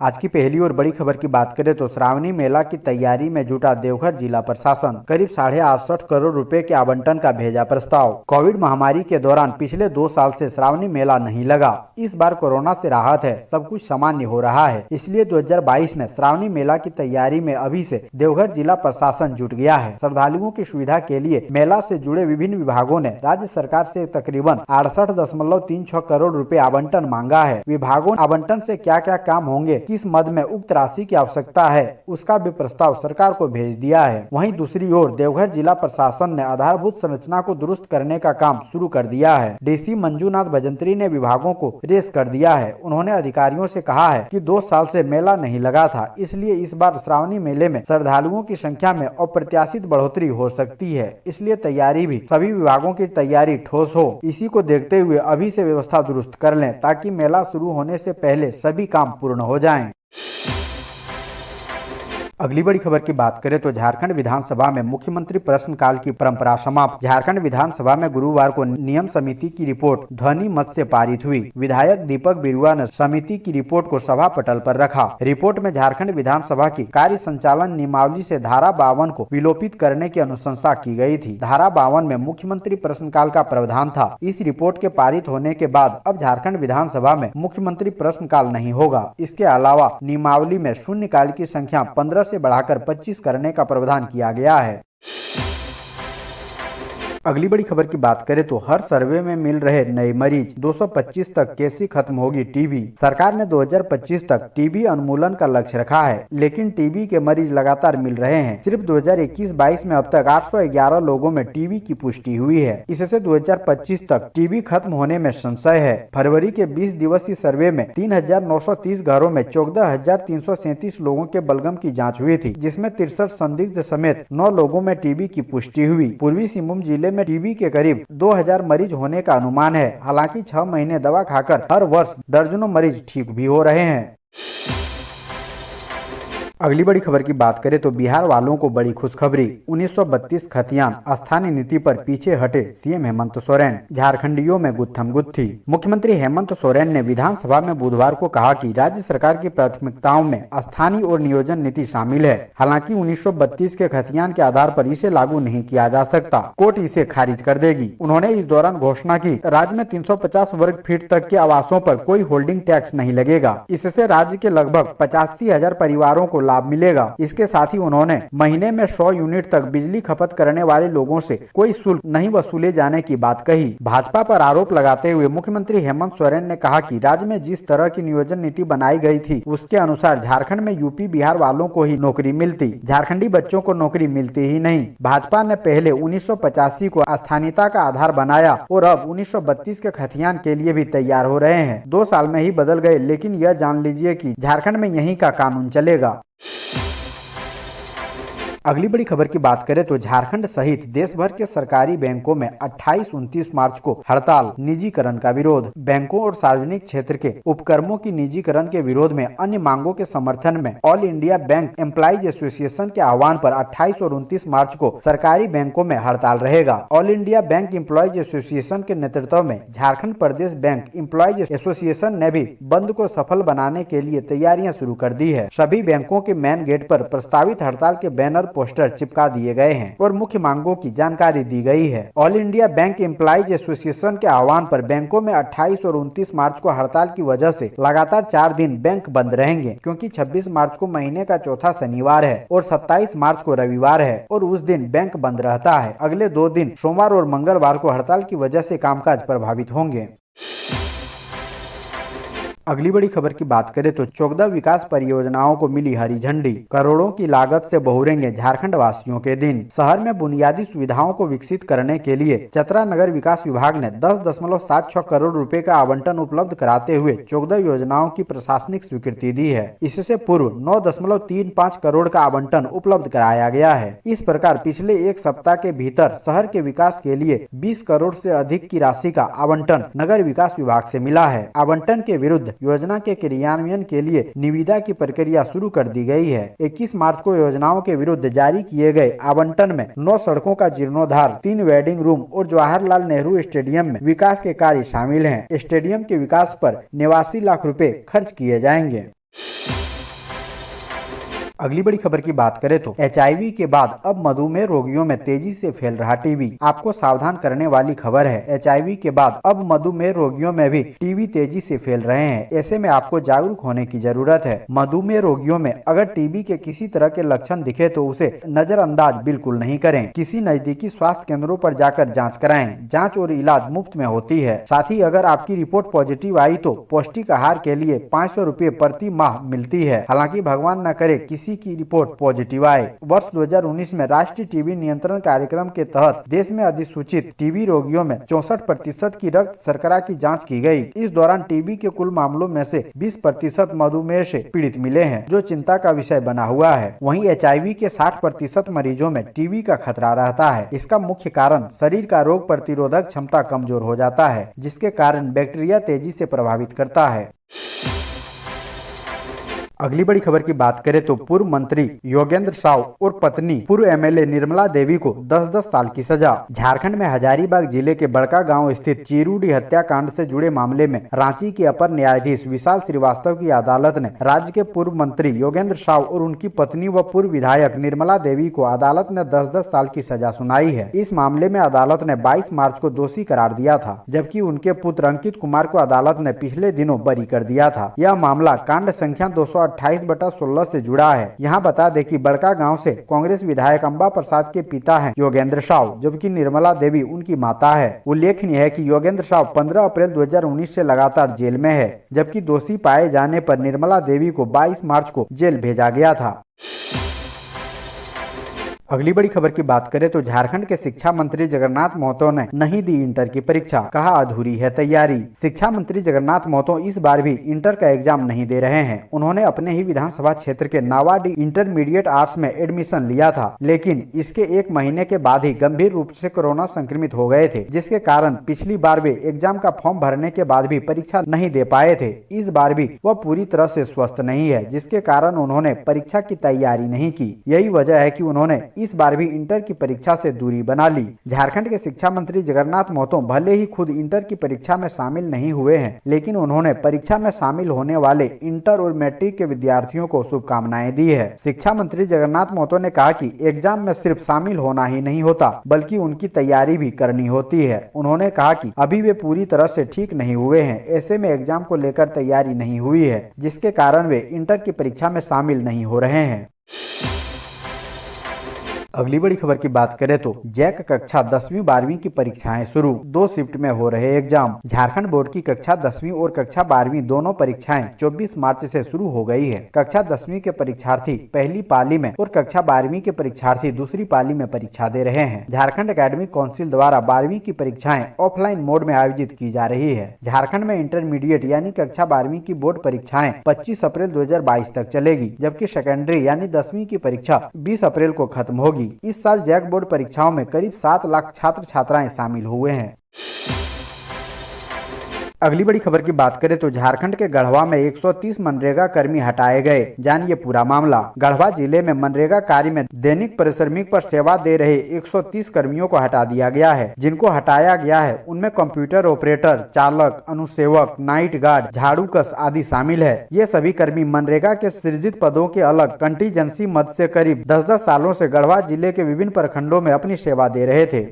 आज की पहली और बड़ी खबर की बात करें तो श्रावणी मेला की तैयारी में जुटा देवघर जिला प्रशासन। करीब 68.5 करोड़ रुपए के आवंटन का भेजा प्रस्ताव। कोविड महामारी के दौरान पिछले 2 साल से श्रावणी मेला नहीं लगा। इस बार कोरोना से राहत है, सब कुछ सामान्य हो रहा है, इसलिए 2022 में श्रावणी मेला की तैयारी में अभी से देवघर जिला प्रशासन जुट गया है। श्रद्धालुओं की सुविधा के लिए मेला से जुड़े विभिन्न विभागों ने राज्य सरकार से तकरीबन 68.36 करोड़ रुपए आवंटन मांगा है। विभागों आवंटन से क्या क्या काम होंगे, किस मद में उक्त राशि की आवश्यकता है, उसका भी प्रस्ताव सरकार को भेज दिया है। वहीं दूसरी ओर देवघर जिला प्रशासन ने आधारभूत संरचना को दुरुस्त करने का काम शुरू कर दिया है। डीसी मंजूनाथ भजंत्री ने विभागों को रेस कर दिया है। उन्होंने अधिकारियों से कहा है कि 2 साल से मेला नहीं लगा था, इसलिए इस बार श्रावणी मेले में श्रद्धालुओं की संख्या में अप्रत्याशित बढ़ोतरी हो सकती है, इसलिए तैयारी भी सभी विभागों की तैयारी ठोस हो। इसी को देखते हुए अभी से व्यवस्था दुरुस्त कर लें ताकि मेला शुरू होने से पहले सभी काम पूर्ण हो जाएं। अगली बड़ी खबर की बात करें तो झारखंड विधानसभा में मुख्यमंत्री प्रश्नकाल की परंपरा समाप्त। झारखंड विधानसभा में गुरुवार को नियम समिति की रिपोर्ट ध्वनि मत से पारित हुई। विधायक दीपक बिरुआ ने समिति की रिपोर्ट को सभा पटल पर रखा। रिपोर्ट में झारखंड विधानसभा की कार्य संचालन नियमावली से धारा 52 को विलोपित करने की अनुशंसा की गई थी। धारा 52 में मुख्यमंत्री प्रश्नकाल का प्रावधान था। इस रिपोर्ट के पारित होने के बाद अब झारखंड विधानसभा में मुख्यमंत्री प्रश्नकाल नहीं होगा। इसके अलावा नियमावली में शून्यकाल की संख्या 15 से बढ़ाकर 25 करने का प्रावधान किया गया है। अगली बड़ी खबर की बात करें तो हर सर्वे में मिल रहे नए मरीज। 225 तक कैसे खत्म होगी टीबी। सरकार ने 2025 तक टीबी उन्मूलन का लक्ष्य रखा है, लेकिन टीबी के मरीज लगातार मिल रहे हैं। सिर्फ 2021-22 में अब तक 811 लोगों में टीबी की पुष्टि हुई है। इससे 2025 तक टीबी खत्म होने में संशय है। फरवरी के 20 दिवसीय सर्वे में 3930 घरों में 14,337 लोगों के बलगम की जाँच हुई थी, जिसमें 63 संदिग्ध समेत 9 लोगों में टीबी की पुष्टि हुई। पूर्वी सिंहभूम जिले में टीबी के करीब 2000 मरीज होने का अनुमान है। हालांकि 6 महीने दवा खाकर हर वर्ष दर्जनों मरीज ठीक भी हो रहे हैं। अगली बड़ी खबर की बात करें तो बिहार वालों को बड़ी खुशखबरी। 1932 खतियान स्थानीय नीति पर पीछे हटे सीएम हेमंत सोरेन। झारखंडियों में गुत्थम गुत्थी। मुख्यमंत्री हेमंत सोरेन ने विधानसभा में बुधवार को कहा कि राज्य सरकार की प्राथमिकताओं में स्थानीय और नियोजन नीति शामिल है। हालांकि 1932 के खतियान के आधार पर इसे लागू नहीं किया जा सकता, कोर्ट इसे खारिज कर देगी। उन्होंने इस दौरान घोषणा की राज्य में 350 वर्ग फीट तक के आवासों पर कोई होल्डिंग टैक्स नहीं लगेगा। इससे राज्य के लगभग 85,000 परिवारों को लाभ मिलेगा। इसके साथ ही उन्होंने महीने में 100 यूनिट तक बिजली खपत करने वाले लोगों से कोई शुल्क नहीं वसूले जाने की बात कही। भाजपा पर आरोप लगाते हुए मुख्यमंत्री हेमंत सोरेन ने कहा कि राज्य में जिस तरह की नियोजन नीति बनाई गई थी, उसके अनुसार झारखंड में यूपी बिहार वालों को ही नौकरी मिलती, झारखंडी बच्चों को नौकरी मिलती ही नहीं। भाजपा ने पहले 1985 को स्थानीयता का आधार बनाया और अब 1932 के खतियान के लिए भी तैयार हो रहे हैं। 2 साल में ही बदल गए, लेकिन यह जान लीजिए कि झारखंड में यही का कानून चलेगा। अगली बड़ी खबर की बात करें तो झारखंड सहित देश भर के सरकारी बैंकों में 28-29 मार्च को हड़ताल। निजीकरण का विरोध। बैंकों और सार्वजनिक क्षेत्र के उपक्रमों की निजीकरण के विरोध में अन्य मांगों के समर्थन में all India bank employees association के आह्वान पर 28 और 29 मार्च को सरकारी बैंकों में हड़ताल रहेगा। All India bank employees association के नेतृत्व में झारखंड प्रदेश बैंक एम्प्लॉइज एसोसिएशन ने भी बंद को सफल बनाने के लिए तैयारियां शुरू कर दी है। सभी बैंकों के मेन गेट पर प्रस्तावित हड़ताल के बैनर पोस्टर चिपका दिए गए हैं और मुख्य मांगों की जानकारी दी गई है। All India bank employees association के आह्वान पर बैंकों में 28 और 29 मार्च को हड़ताल की वजह से लगातार 4 दिन बैंक बंद रहेंगे, क्योंकि 26 मार्च को महीने का चौथा शनिवार है और 27 मार्च को रविवार है और उस दिन बैंक बंद रहता है। अगले 2 दिन सोमवार और मंगलवार को हड़ताल की वजह से कामकाज प्रभावित होंगे। अगली बड़ी खबर की बात करें तो 14 विकास परियोजनाओं को मिली हरी झंडी। करोड़ों की लागत से बहुरेंगे झारखंड वासियों के दिन। शहर में बुनियादी सुविधाओं को विकसित करने के लिए चतरा नगर विकास विभाग ने 10.76 करोड़ रुपए का आवंटन उपलब्ध कराते हुए 14 योजनाओं की प्रशासनिक स्वीकृति दी है। इससे पूर्व 9.35 करोड़ का आवंटन उपलब्ध कराया गया है। इस प्रकार पिछले एक सप्ताह के भीतर शहर के विकास के लिए 20 करोड़ से अधिक की राशि का आवंटन नगर विकास विभाग से मिला है। आवंटन के विरुद्ध योजना के क्रियान्वयन के लिए निविदा की प्रक्रिया शुरू कर दी गई है। 21 मार्च को योजनाओं के विरुद्ध जारी किए गए आवंटन में 9 सड़कों का जीर्णोद्धार, 3 वेडिंग रूम और जवाहरलाल नेहरू स्टेडियम में विकास के कार्य शामिल हैं। स्टेडियम के विकास पर 89 लाख रुपए खर्च किए जाएंगे। अगली बड़ी खबर की बात करें तो HIV के बाद अब मधुमेह रोगियों में तेजी से फैल रहा टीबी। आपको सावधान करने वाली खबर है, HIV के बाद अब मधुमेह रोगियों में भी टीबी तेजी से फैल रहे हैं। ऐसे में आपको जागरूक होने की जरूरत है। मधुमेह रोगियों में अगर टीबी के किसी तरह के लक्षण दिखे तो उसे नजरअंदाज बिल्कुल नहीं करें। किसी नजदीकी स्वास्थ्य केंद्रों पर जाकर जाँच कराएं। जाँच और इलाज मुफ्त में होती है। साथ ही अगर आपकी रिपोर्ट पॉजिटिव आई तो पौष्टिक आहार के लिए 500 रुपए प्रति माह मिलती है। हालांकि भगवान न करे किसी की रिपोर्ट पॉजिटिव आए। वर्ष 2019 में राष्ट्रीय टीबी नियंत्रण कार्यक्रम के तहत देश में अधिसूचित टीबी रोगियों में 64% की रक्त शर्करा की जांच की गई। इस दौरान टीबी के कुल मामलों में से 20% मधुमेह से पीड़ित मिले हैं, जो चिंता का विषय बना हुआ है। वहीं HIV के 60% मरीजों में टीबी का खतरा रहता है। इसका मुख्य कारण शरीर का रोग प्रतिरोधक क्षमता कमजोर हो जाता है, जिसके कारण बैक्टीरिया तेजी से प्रभावित करता है। अगली बड़ी खबर की बात करें तो पूर्व मंत्री योगेंद्र साव और पत्नी पूर्व MLA निर्मला देवी को 10-10 साल की सजा। झारखंड में हजारीबाग जिले के बड़का गांव स्थित चीरूडी हत्याकांड से जुड़े मामले में रांची के अपर न्यायाधीश विशाल श्रीवास्तव की अदालत ने राज्य के पूर्व मंत्री योगेंद्र साव और उनकी पत्नी व पूर्व विधायक निर्मला देवी को अदालत ने 10-10 साल की सजा सुनाई है। इस मामले में अदालत ने 22 मार्च को दोषी करार दिया था, जबकि उनके पुत्र अंकित कुमार को अदालत ने पिछले दिनों बरी कर दिया था। यह मामला कांड संख्या 228/16 से जुड़ा है। यहाँ बता दें कि बड़का गांव से कांग्रेस विधायक अंबा प्रसाद के पिता हैं योगेंद्र साव, जबकि निर्मला देवी उनकी माता है। उल्लेखनीय है कि योगेंद्र साव 15 अप्रैल 2019 से लगातार जेल में है, जबकि दोषी पाए जाने पर निर्मला देवी को 22 मार्च को जेल भेजा गया था। अगली बड़ी खबर की बात करें तो झारखंड के शिक्षा मंत्री जगन्नाथ महतो ने नहीं दी इंटर की परीक्षा, कहा अधूरी है तैयारी। शिक्षा मंत्री जगन्नाथ महतो इस बार भी इंटर का एग्जाम नहीं दे रहे हैं। उन्होंने अपने ही विधानसभा क्षेत्र के नावाडी इंटरमीडिएट आर्ट्स में एडमिशन लिया था, लेकिन इसके 1 महीने के बाद ही गंभीर रूप से कोरोना संक्रमित हो गए थे, जिसके कारण पिछली बार वे एग्जाम का फॉर्म भरने के बाद भी परीक्षा नहीं दे पाए थे। इस बार भी वह पूरी तरह से स्वस्थ नहीं है, जिसके कारण उन्होंने परीक्षा की तैयारी नहीं की। यही वजह है कि उन्होंने इस बार भी इंटर की परीक्षा से दूरी बना ली। झारखंड के शिक्षा मंत्री जगन्नाथ महतो भले ही खुद इंटर की परीक्षा में शामिल नहीं हुए हैं, लेकिन उन्होंने परीक्षा में शामिल होने वाले इंटर और मैट्रिक के विद्यार्थियों को शुभकामनाएं दी है। शिक्षा मंत्री जगन्नाथ महतो ने कहा कि एग्जाम में सिर्फ शामिल होना ही नहीं होता, बल्कि उनकी तैयारी भी करनी होती है। उन्होंने कहा कि अभी वे पूरी तरह से ठीक नहीं हुए हैं, ऐसे में एग्जाम को लेकर तैयारी नहीं हुई है, जिसके कारण वे इंटर की परीक्षा में शामिल नहीं हो रहे हैं। अगली बड़ी खबर की बात करें तो जैक कक्षा 10वीं 12वीं की परीक्षाएं शुरू, 2 शिफ्ट में हो रहे एग्जाम। झारखंड बोर्ड की कक्षा 10वीं और कक्षा 12वीं दोनों परीक्षाएं 24 मार्च से शुरू हो गई है। कक्षा 10वीं के परीक्षार्थी पहली पाली में और कक्षा 12वीं के परीक्षार्थी दूसरी पाली में परीक्षा दे रहे हैं। झारखंड एकेडमिक काउंसिल द्वारा 12वीं की परीक्षाएं ऑफलाइन मोड में आयोजित की जा रही है। झारखंड में इंटरमीडिएट यानी कक्षा 12वीं की बोर्ड परीक्षाएं 25 अप्रैल 2022 तक चलेगी, जबकि सेकेंडरी यानी 10वीं की परीक्षा 20 अप्रैल को खत्म होगी। इस साल जैक बोर्ड परीक्षाओं में करीब 7 लाख छात्र छात्राएं शामिल हुए हैं। अगली बड़ी खबर की बात करें तो झारखंड के गढ़वा में 130 मनरेगा कर्मी हटाए गए, जानिए पूरा मामला। गढ़वा जिले में मनरेगा कार्य में दैनिक परिश्रमिक पर सेवा दे रहे 130 कर्मियों को हटा दिया गया है। जिनको हटाया गया है उनमें कंप्यूटर ऑपरेटर, चालक, अनुसेवक, नाइट गार्ड, झाड़ूकस आदि शामिल है। ये सभी कर्मी मनरेगा के सृजित पदों के अलग कंटीजेंसी मद से करीब 10-10 सालों से गढ़वा जिले के विभिन्न प्रखंडों में अपनी सेवा दे रहे थे।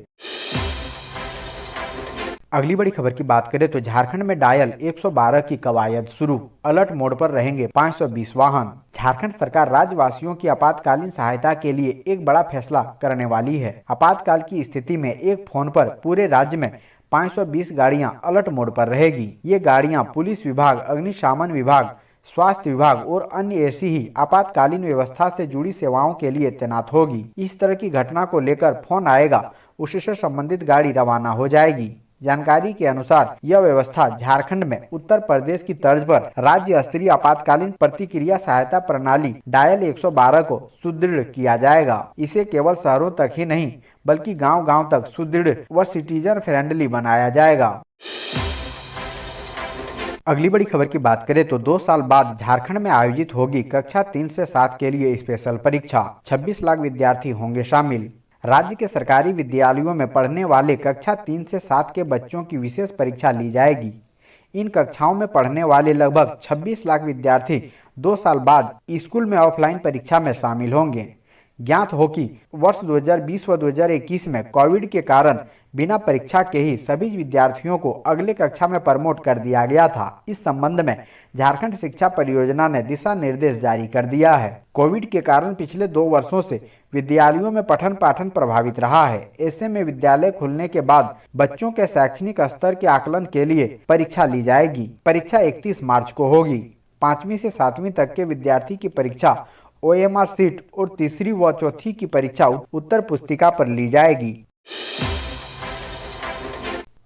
अगली बड़ी खबर की बात करें तो झारखंड में डायल 112 की कवायद शुरू, अलर्ट मोड पर रहेंगे 520 वाहन। झारखंड सरकार राज्यवासियों की आपातकालीन सहायता के लिए एक बड़ा फैसला करने वाली है। आपातकाल की स्थिति में एक फोन पर पूरे राज्य में 520 गाड़ियां अलर्ट मोड पर रहेगी। ये गाड़ियां पुलिस विभाग, अग्निशमन विभाग, स्वास्थ्य विभाग और अन्य ऐसी ही आपातकालीन व्यवस्था से जुड़ी सेवाओं के लिए तैनात होगी। इस तरह की घटना को लेकर फोन आएगा, उससे संबंधित गाड़ी रवाना हो जाएगी। जानकारी के अनुसार यह व्यवस्था झारखंड में उत्तर प्रदेश की तर्ज पर राज्य स्तरीय आपातकालीन प्रतिक्रिया सहायता प्रणाली डायल 112 को सुदृढ़ किया जाएगा। इसे केवल शहरों तक ही नहीं बल्कि गांव-गांव तक सुदृढ़ व सिटीजन फ्रेंडली बनाया जाएगा। अगली बड़ी खबर की बात करें तो 2 साल बाद झारखंड में आयोजित होगी कक्षा 3 से 7 के लिए स्पेशल परीक्षा, 26 लाख विद्यार्थी होंगे शामिल। राज्य के सरकारी विद्यालयों में पढ़ने वाले कक्षा 3 से 7 के बच्चों की विशेष परीक्षा ली जाएगी। इन कक्षाओं में पढ़ने वाले लगभग 26 लाख विद्यार्थी 2 साल बाद स्कूल में ऑफलाइन परीक्षा में शामिल होंगे। ज्ञात हो कि वर्ष 2020 व 2021 में कोविड के कारण बिना परीक्षा के ही सभी विद्यार्थियों को अगले कक्षा में प्रमोट कर दिया गया था। इस संबंध में झारखंड शिक्षा परियोजना ने दिशा निर्देश जारी कर दिया है। कोविड के कारण पिछले 2 वर्षों से विद्यालयों में पठन पाठन प्रभावित रहा है। ऐसे में विद्यालय खुलने के बाद बच्चों के शैक्षणिक स्तर के आकलन के लिए परीक्षा ली जाएगी। परीक्षा 31 मार्च को होगी। 5वीं से 7वीं तक के विद्यार्थी की परीक्षा OMR सीट और तीसरी व चौथी की परीक्षा उत्तर पुस्तिका पर ली जाएगी।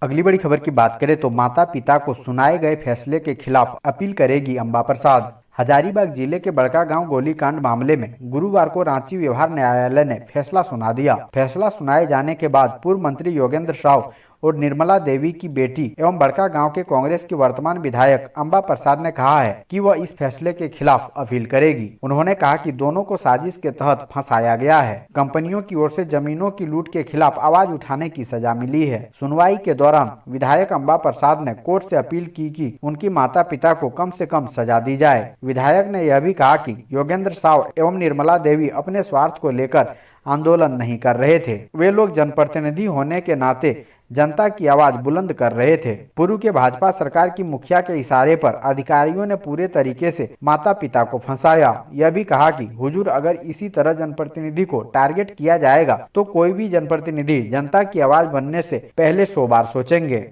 अगली बड़ी खबर की बात करें तो माता पिता को सुनाए गए फैसले के खिलाफ अपील करेगी अंबा प्रसाद। हजारीबाग जिले के बड़का गांव गोलीकांड मामले में गुरुवार को रांची व्यवहार न्यायालय ने फैसला सुना दिया। फैसला सुनाए जाने के बाद पूर्व मंत्री योगेंद्र साव और निर्मला देवी की बेटी एवं बड़का गांव के कांग्रेस की वर्तमान विधायक अंबा प्रसाद ने कहा है कि वह इस फैसले के खिलाफ अपील करेगी। उन्होंने कहा कि दोनों को साजिश के तहत फंसाया गया है। कंपनियों की ओर से जमीनों की लूट के खिलाफ आवाज उठाने की सजा मिली है। सुनवाई के दौरान विधायक अंबा प्रसाद ने कोर्ट से अपील की कि उनकी माता पिता को कम से कम सजा दी जाए। विधायक ने यह भी कहा कि योगेंद्र साव एवं निर्मला देवी अपने स्वार्थ को लेकर आंदोलन नहीं कर रहे थे। वे लोग जनप्रतिनिधि होने के नाते जनता की आवाज बुलंद कर रहे थे। पूर्व के भाजपा सरकार की मुखिया के इशारे पर अधिकारियों ने पूरे तरीके से माता पिता को फंसाया। यह भी कहा कि हुजूर अगर इसी तरह जनप्रतिनिधि को टारगेट किया जाएगा तो कोई भी जनप्रतिनिधि जनता की आवाज बनने से पहले 100 बार सोचेंगे।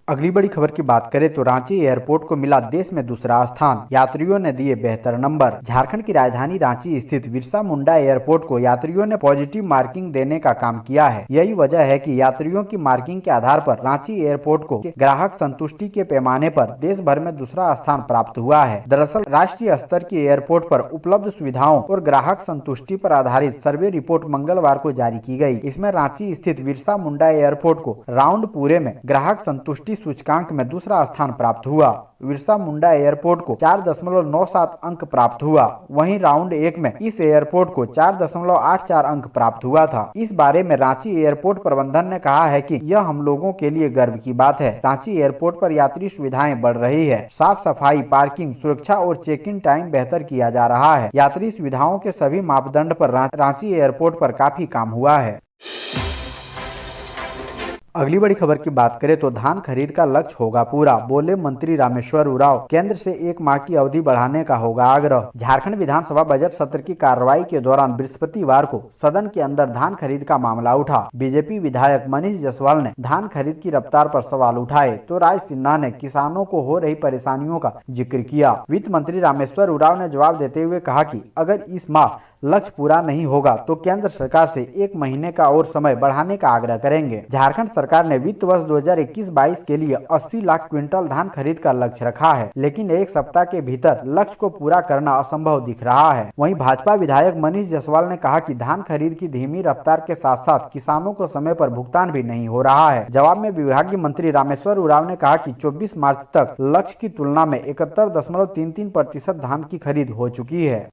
अगली बड़ी खबर की बात करें तो रांची एयरपोर्ट को मिला देश में दूसरा स्थान, यात्रियों ने दिए बेहतर नंबर। झारखंड की राजधानी रांची स्थित बिरसा मुंडा एयरपोर्ट को यात्रियों ने पॉजिटिव मार्किंग देने का काम किया है। यही वजह है कि यात्रियों की मार्किंग के आधार पर रांची एयरपोर्ट को ग्राहक संतुष्टि के पैमाने पर देश भर में दूसरा स्थान प्राप्त हुआ है। दरअसल राष्ट्रीय स्तर की एयरपोर्ट पर उपलब्ध सुविधाओं और ग्राहक संतुष्टि पर आधारित सर्वे रिपोर्ट मंगलवार को जारी की गई। इसमें रांची स्थित बिरसा मुंडा एयरपोर्ट को राउंड पूरे में ग्राहक संतुष्टि सूचकांक में दूसरा स्थान प्राप्त हुआ। बिरसा मुंडा एयरपोर्ट को 4.97 अंक प्राप्त हुआ। वहीं राउंड 1 में इस एयरपोर्ट को 4.84 अंक प्राप्त हुआ था। इस बारे में रांची एयरपोर्ट प्रबंधन ने कहा है कि यह हम लोगों के लिए गर्व की बात है। रांची एयरपोर्ट पर यात्री सुविधाएं बढ़ रही है। साफ सफाई, पार्किंग, सुरक्षा और चेक इन टाइम बेहतर किया जा रहा है। यात्री सुविधाओं के सभी मापदंड पर रांची एयरपोर्ट पर काफी काम हुआ है। अगली बड़ी खबर की बात करें तो धान खरीद का लक्ष्य होगा पूरा, बोले मंत्री रामेश्वर उरांव। केंद्र से 1 माह की अवधि बढ़ाने का होगा आग्रह। झारखंड विधानसभा बजट सत्र की कार्रवाई के दौरान बृहस्पतिवार को सदन के अंदर धान खरीद का मामला उठा। बीजेपी विधायक मनीष जायसवाल ने धान खरीद की रफ्तार पर सवाल उठाए तो राज सिन्हा ने किसानों को हो रही परेशानियों का जिक्र किया। वित्त मंत्री रामेश्वर उरांव ने जवाब देते हुए कहा कि अगर इस माह लक्ष्य पूरा नहीं होगा तो केंद्र सरकार से 1 महीने का और समय बढ़ाने का आग्रह करेंगे। झारखंड सरकार ने वित्त वर्ष 2021-22 के लिए 80 लाख क्विंटल धान खरीद का लक्ष्य रखा है, लेकिन 1 सप्ताह के भीतर लक्ष्य को पूरा करना असंभव दिख रहा है। वहीं भाजपा विधायक मनीष जायसवाल ने कहा कि धान खरीद की धीमी रफ्तार के साथ साथ किसानों को समय पर भुगतान भी नहीं हो रहा है। जवाब में विभागीय मंत्री रामेश्वर उरांव ने कहा कि 24 मार्च तक लक्ष्य की तुलना में 71.33% धान की खरीद हो चुकी है।